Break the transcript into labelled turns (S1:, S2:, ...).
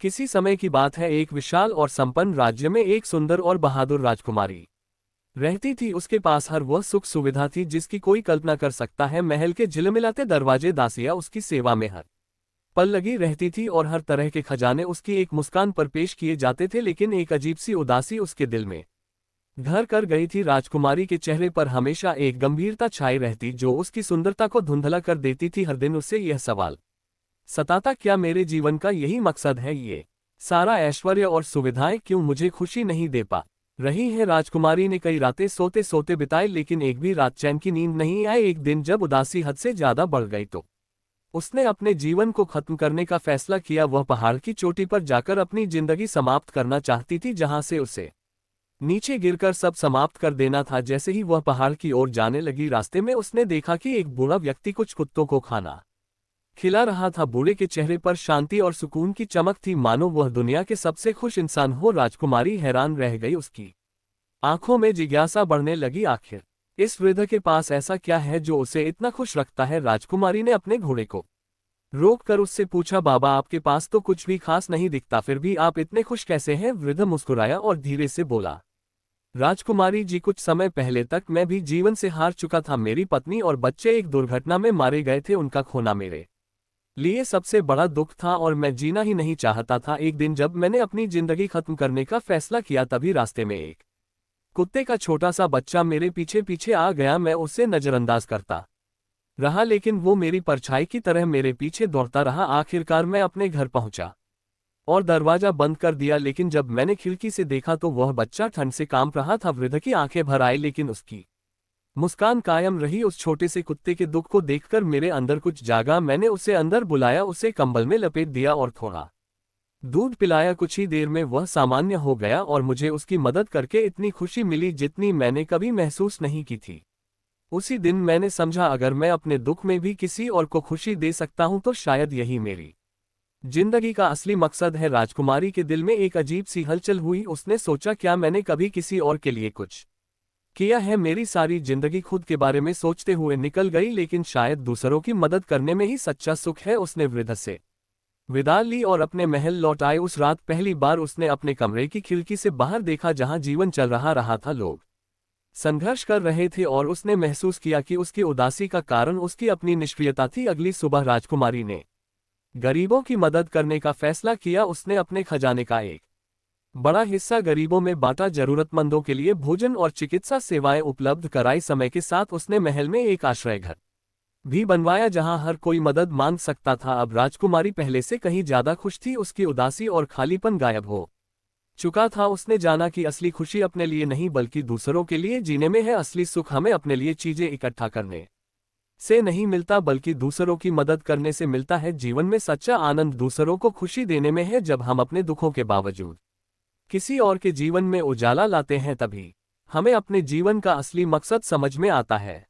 S1: किसी समय की बात है, एक विशाल और संपन्न राज्य में एक सुंदर और बहादुर राजकुमारी रहती थी। उसके पास हर वह सुख सुविधा थी जिसकी कोई कल्पना कर सकता है। महल के झिलमिलाते दरवाजे, दासियां उसकी सेवा में हर पल लगी रहती थी और हर तरह के खजाने उसकी एक मुस्कान पर पेश किए जाते थे। लेकिन एक अजीब सी उदासी उसके दिल में घर कर गई थी। राजकुमारी के चेहरे पर हमेशा एक गंभीरता छाई रहती जो उसकी सुंदरता को धुंधला कर देती थी। हर दिन उससे यह सवाल सताता, क्या मेरे जीवन का यही मकसद है? ये सारा ऐश्वर्य और सुविधाएं क्यों मुझे खुशी नहीं दे पा रही है? राजकुमारी ने कई रातें सोते सोते बिताई, लेकिन एक भी रात चैन की नींद नहीं आई। एक दिन जब उदासी हद से ज्यादा बढ़ गई तो उसने अपने जीवन को खत्म करने का फैसला किया। वह पहाड़ की चोटी पर जाकर अपनी जिंदगी समाप्त करना चाहती थी, जहां से उसे नीचे गिरकर सब समाप्त कर देना था। जैसे ही वह पहाड़ की ओर जाने लगी, रास्ते में उसने देखा कि एक बूढ़ा व्यक्ति कुछ कुत्तों को खाना खिला रहा था। बूढ़े के चेहरे पर शांति और सुकून की चमक थी, मानो वह दुनिया के सबसे खुश इंसान हो। राजकुमारी हैरान रह गई, उसकी आंखों में जिज्ञासा बढ़ने लगी। आखिर इस वृद्ध के पास ऐसा क्या है जो उसे इतना खुश रखता है? राजकुमारी ने अपने घोड़े को रोक कर उससे पूछा, बाबा, आपके पास तो कुछ भी खास नहीं दिखता, फिर भी आप इतने खुश कैसे हैं? वृद्ध मुस्कुराया और धीरे से बोला, राजकुमारी जी, कुछ समय पहले तक मैं भी जीवन से हार चुका था। मेरी पत्नी और बच्चे एक दुर्घटना में मारे गए थे। उनका खोना मेरे लिए सबसे बड़ा दुख था और मैं जीना ही नहीं चाहता था। एक दिन जब मैंने अपनी जिंदगी खत्म करने का फैसला किया, तभी रास्ते में एक कुत्ते का छोटा सा बच्चा मेरे पीछे पीछे आ गया। मैं उसे नजरअंदाज करता रहा, लेकिन वो मेरी परछाई की तरह मेरे पीछे दौड़ता रहा। आखिरकार मैं अपने घर पहुंचा और दरवाजा बंद कर दिया, लेकिन जब मैंने खिड़की से देखा तो वह बच्चा ठंड से कांप रहा था। वृद्ध की आंखें भर आई, लेकिन उसकी मुस्कान कायम रही। उस छोटे से कुत्ते के दुख को देखकर मेरे अंदर कुछ जागा। मैंने उसे अंदर बुलाया, उसे कंबल में लपेट दिया और थोड़ा दूध पिलाया। कुछ ही देर में वह सामान्य हो गया और मुझे उसकी मदद करके इतनी खुशी मिली जितनी मैंने कभी महसूस नहीं की थी। उसी दिन मैंने समझा, अगर मैं अपने दुख में भी किसी और को खुशी दे सकता हूं तो शायद यही मेरी जिंदगी का असली मकसद है। राजकुमारी के दिल में एक अजीब सी हलचल हुई। उसने सोचा, क्या मैंने कभी किसी और के लिए कुछ किया है? मेरी सारी जिंदगी खुद के बारे में सोचते हुए निकल गई, लेकिन शायद दूसरों की मदद करने में ही सच्चा सुख है। उसने वृद्ध से विदा ली और अपने महल लौट आए। उस रात पहली बार उसने अपने कमरे की खिड़की से बाहर देखा, जहां जीवन चल रहा था। लोग संघर्ष कर रहे थे और उसने महसूस किया कि उसकी उदासी का कारण उसकी अपनी निष्क्रियता थी। अगली सुबह राजकुमारी ने गरीबों की मदद करने का फैसला किया। उसने अपने खजाने का एक बड़ा हिस्सा गरीबों में बांटा, जरूरतमंदों के लिए भोजन और चिकित्सा सेवाएं उपलब्ध कराई। समय के साथ उसने महल में एक आश्रय घर भी बनवाया जहां हर कोई मदद मांग सकता था। अब राजकुमारी पहले से कहीं ज्यादा खुश थी। उसकी उदासी और खालीपन गायब हो चुका था। उसने जाना कि असली खुशी अपने लिए नहीं बल्कि दूसरों के लिए जीने में है। असली सुख हमें अपने लिए चीजें इकट्ठा करने से नहीं मिलता, बल्कि दूसरों की मदद करने से मिलता है। जीवन में सच्चा आनंद दूसरों को खुशी देने में है। जब हम अपने दुखों के बावजूद किसी और के जीवन में उजाला लाते हैं, तभी हमें अपने जीवन का असली मकसद समझ में आता है।